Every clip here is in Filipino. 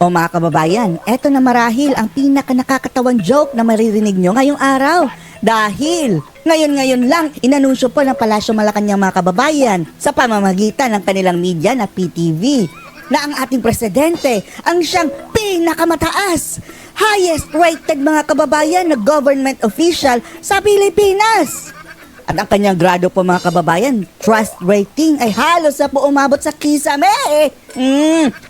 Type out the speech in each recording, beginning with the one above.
O mga kababayan, eto na marahil ang pinaka-nakakatawang joke na maririnig nyo ngayong araw. Dahil ngayon lang inanunsyo po ng Palasyo Malacanang mga kababayan sa pamamagitan ng kanilang media na PTV na ang ating presidente ang siyang pinakamataas, highest rated mga kababayan na government official sa Pilipinas. At ang kanyang grado po mga kababayan, trust rating ay halos na po umabot sa kisame. 71%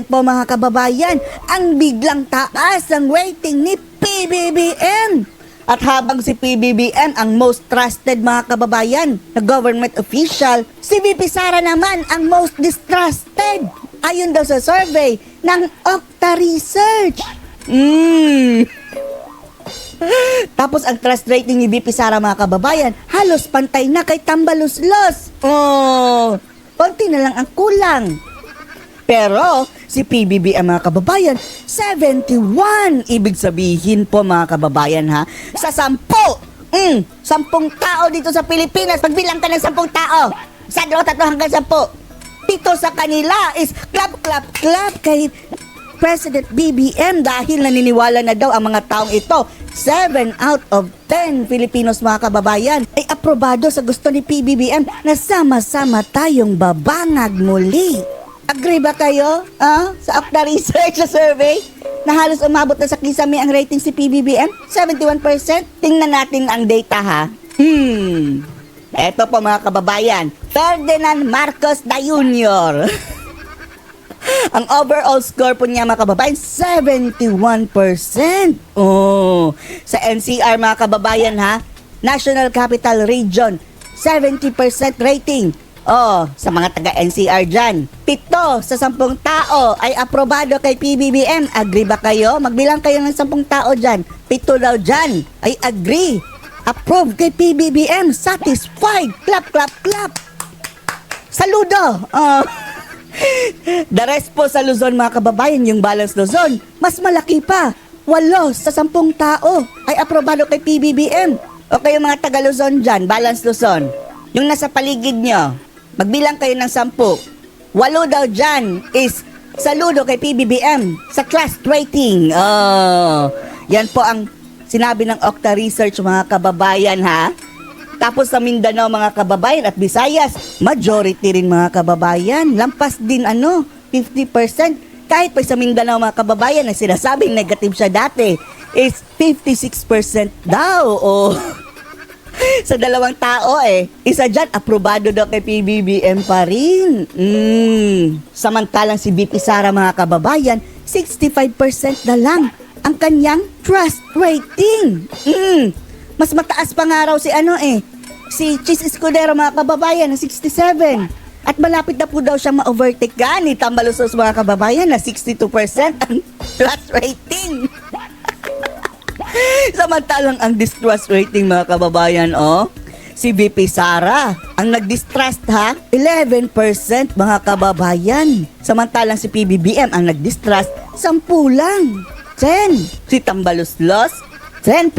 po mga kababayan ang biglang taas ng rating ni PBBM. At habang si PBBM ang most trusted mga kababayan na government official, si VP Sara naman ang most distrusted. Ayon daw sa survey ng Okta Research. Tapos ang trust rating ni VP Sara mga kababayan, halos pantay na kay Tambaluslos. Konti na lang ang kulang. Pero si PBBM mga kababayan, 71. Ibig sabihin po mga kababayan ha, sa 10 tao dito sa Pilipinas, pagbilang ka ng 10 tao, 1, 2, 3 hanggang 10, 7 sa kanila is clap, clap, clap kay President BBM dahil naniniwala na daw ang mga taong ito, 7 out of 10 Filipinos mga kababayan ay aprobado sa gusto ni PBBM na sama-sama tayong babangag muli. Agree ba kayo sa Okta Research na survey na halos umabot na sa kisame ang rating si PBBM? 71%? Tingnan natin ang data ha. Eto po mga kababayan, Ferdinand Marcos Jr. Ang overall score po niya mga kababayan, 71%. Sa NCR mga kababayan ha, National Capital Region, 70% rating. Sa mga taga-NCR dyan, 7 sa 10 tao ay aprobado kay PBBM. Agree ba kayo? Magbilang kayo ng 10 tao dyan. 7 daw dyan ay agree. Approve kay PBBM. Satisfied. Clap, clap, clap. Saludo. The rest po sa Luzon mga kababayan, yung balance Luzon, mas malaki pa. 8 sa 10 tao ay aprobado kay PBBM. O kayo mga taga Luzon dyan, balance Luzon, yung nasa paligid nyo, magbilang kayo ng 10. 8 daw dyan is saludo kay PBBM sa trust rating. Yan po ang sinabi ng Okta Research mga kababayan ha. Tapos sa Mindanao mga kababayan at Visayas, majority rin mga kababayan. Lampas din 50%. Kahit pa sa Mindanao mga kababayan na sinasabing negative siya dati is 56% daw. Sa 2 tao isa dyan aprobado daw kay PBBM pa rin. Samantalang si VP Sara mga kababayan, 65% na lang ang kanyang trust rating. Mas mataas pa nga raw si Chis Escudero mga kababayan na 67. At malapit na po daw siyang ma-overtake ni Tambaluslos mga kababayan na 62% ang trust rating. Samantalang ang distrust rating mga kababayan, si VP Sara ang nag-distrust ha, 11% mga kababayan. Samantalang si PBBM ang nag-distrust, 10 lang. 10. Si Tambaluslos, 10%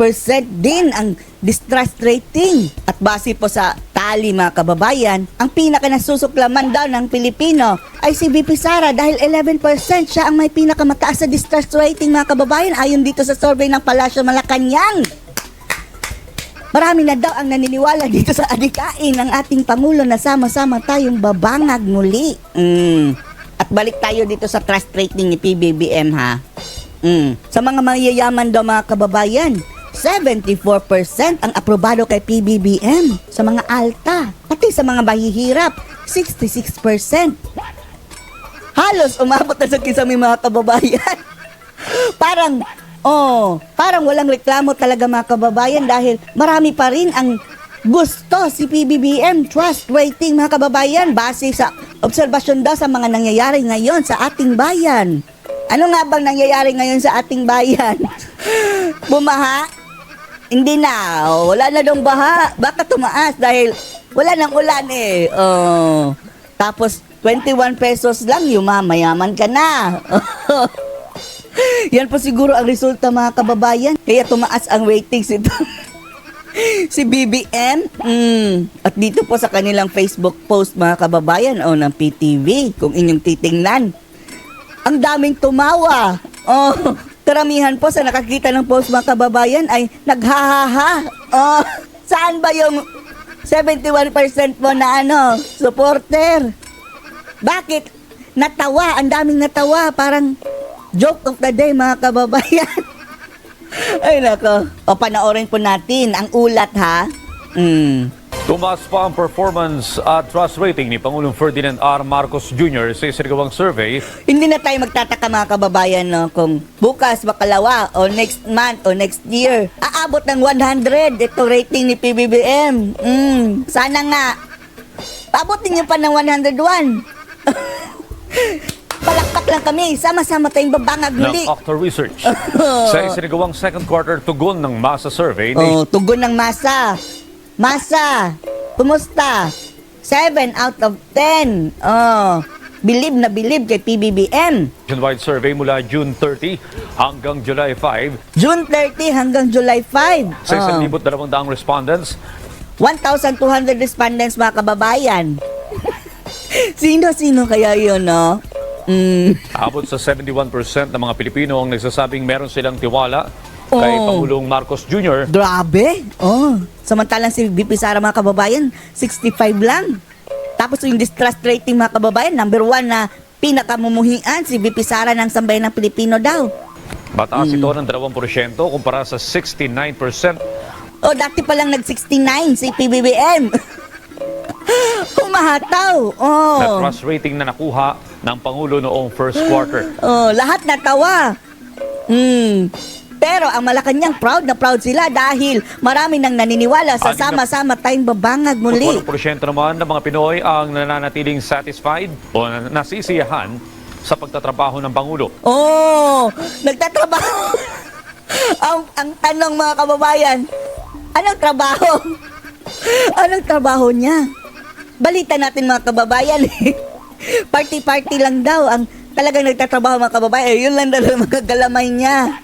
din ang distrust rating. At base po sa tali mga kababayan, ang pinaka-nasusuklaman daw ng Pilipino ay si VP Sara dahil 11% siya ang may pinakamataas sa distrust rating mga kababayan ayon dito sa survey ng Palasyo Malacanang. Marami na daw ang naniniwala dito sa adikain ng ating Pangulo na sama-sama tayong babangag muli. At balik tayo dito sa trust rating ni PBBM ha. Sa mga mayayaman daw mga kababayan, 74% ang aprobado kay PBBM. Sa mga alta, pati sa mga mahihirap, 66%. Halos umabot na sa kisame mga kababayan. Parang walang reklamo talaga mga kababayan dahil marami pa rin ang gusto si PBBM trust rating mga kababayan base sa obserbasyon daw sa mga nangyayari ngayon sa ating bayan. Ano nga bang nangyayari ngayon sa ating bayan? Bumaha? Hindi na. Wala na dong baha. Baka tumaas dahil wala nang ulan Tapos 21 pesos lang, mayaman ka na. Yan po siguro ang resulta mga kababayan. Kaya tumaas ang ratings ito. Si BBM. At dito po sa kanilang Facebook post mga kababayan ng PTV, kung inyong titingnan, ang daming tumawa. Oh, karamihan po sa nakakita ng post mga kababayan ay naghahaha. Oh, saan ba yung 71% po na supporter? Bakit? Natawa, ang daming natawa, parang joke of the day mga kababayan. Ay nako. O panoorin po natin ang ulat ha. Tumaas pa ang performance at trust rating ni Pangulong Ferdinand R. Marcos Jr. sa isinagawang survey. Hindi na tayo magtataka mga kababayan kung bukas, bakalawa, o next month, o next year, aabot ng 100 ito rating ni PBBM. Sana nga. Paabotin niyo pa ng 101. Palakpak lang kami. Sama-sama tayong babangag muli. Ng Octa Research. Sa isinagawang second quarter tugon ng masa survey tugon ng masa. Masa, kumusta? 7 out of 10. Believe na believe kay PBBM. nationwide survey mula June 30 hanggang July 5. June 30 hanggang July 5. Sa 1,200 respondents, 1,200 respondents mga kababayan. Sino-sino kaya yun, no? abot sa 71% ng mga Pilipino ang nagsasabing meron silang tiwala kay Pangulong Marcos Jr. Grabe. Samantalang si VP Sara mga kababayan, 65 lang. Tapos yung distrust rating mga kababayan, number 1 na pinakamumuhian si VP Sara ng sambayan ng Pilipino daw. Mataas ito ng 2% kumpara sa 69%. Dati pa lang nag-69 si PBBM. Humahataw. Na trust rating na nakuha ng Pangulo noong first quarter. Lahat natawa. Pero ang Malacanang proud na proud sila dahil marami nang naniniwala sa sama-sama tayong babangag muli. 8% naman ng mga Pinoy ang nananatiling satisfied o nasisiyahan sa pagtatrabaho ng Pangulo. Nagtatrabaho. ang tanong mga kababayan, anong trabaho? Anong trabaho niya? Balita natin mga kababayan. Party-party lang daw ang talagang nagtatrabaho mga kababayan. Yun lang daw ang mga galamay niya.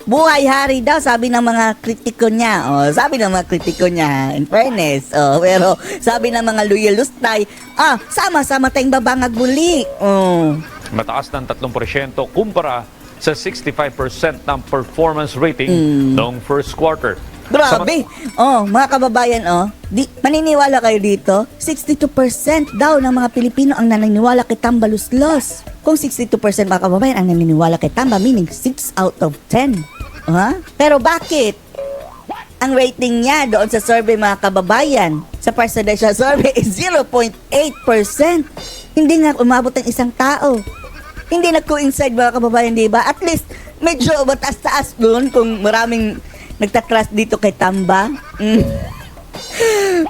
Buhay hari daw, sabi ng mga kritiko niya. Sabi ng mga kritiko niya, in fairness. Pero sabi ng mga loyalustay, sama-sama tayong babangag muli. Mataas ng 3% kumpara sa 65% ng performance rating noong first quarter. Grabe. Mga kababayan, maniniwala kayo dito? 62% daw ng mga Pilipino ang naniniwala kay Tamba Luslos. Kung 62% mga kababayan ang naniniwala kay Tamba, meaning 6 out of 10. Pero bakit? Ang rating niya doon sa survey mga kababayan, sa presidential survey is 0.8%. Hindi nga umabot ng isang tao. Hindi nag-coincide mga kababayan, di ba? At least, medyo mataas-taas doon kung maraming nagtatrust dito kay Tamba.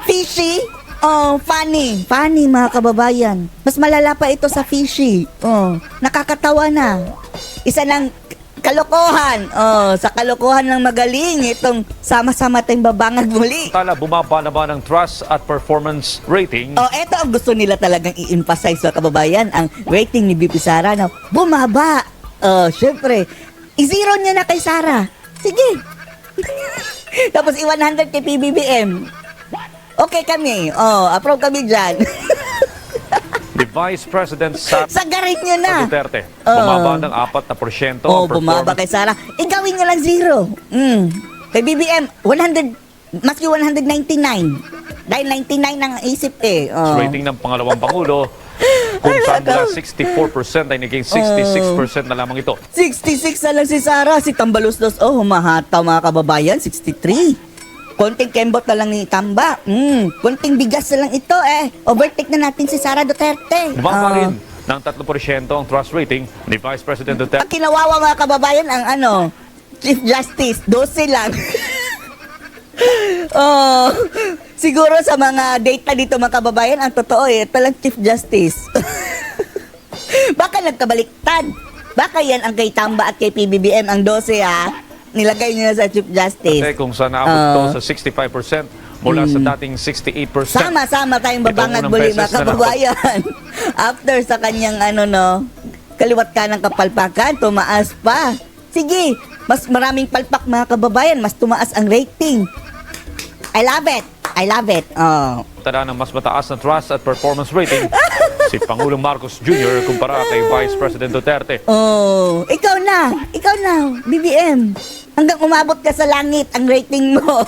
Fishy? Funny. Funny mga kababayan. Mas malala pa ito sa fishy. Nakakatawa na. Isa ng kalokohan. Sa kalokohan ng magaling itong sama-sama tayong babangag muli. Tala, bumaba naman ang trust at performance rating. Ito ang gusto nila talagang i-emphasize mga kababayan. Ang rating ni BP Sara na bumaba. Syempre, i-zero niya na kay Sara. Sige. Tapos i-100 kay PBBM. Okay kami. Approve kami dyan. The Vice President Sagarin nyo na. Duterte, bumaba ng 4% ang bumaba kay Sara. Gawin nyo lang 0. Kay BBM, 100, maski 199. Dahil 99 ang isip rating ng pangalawang Pangulo, kung saan mula 64% ay naging 66% na lamang ito. 66 na lang si Sara. Si Tamba Luslos, humahataw mga kababayan, 63. Konting kembot na lang ni Tamba. Konting bigas na lang ito overtake na natin si Sara Duterte. Bumaba rin ng 3% ang trust rating ni Vice President Duterte. Ang kinawawa mga kababayan ang Chief Justice, 12 lang. Siguro sa mga data dito mga kababayan, ang totoo ito lang Chief Justice. Baka nagkabaliktad. Baka yan ang kay Tamba at kay PBBM ang 12 nilagay nila sa Chief Justice. Kasi kung saan naabot ito sa 65% mula sa dating 68%. Sama-sama tayong babangag muli mga kababayan. After sa kanyang kaliwat ka ng kapalpakan, tumaas pa. Sige, mas maraming palpak mga kababayan, mas tumaas ang rating. I love it. nagtala ng mas mataas na trust at performance rating si Pangulong Marcos Jr. kumpara kay Vice President Duterte. Oh, ikaw na, BBM. Hanggang umabot ka sa langit ang rating mo.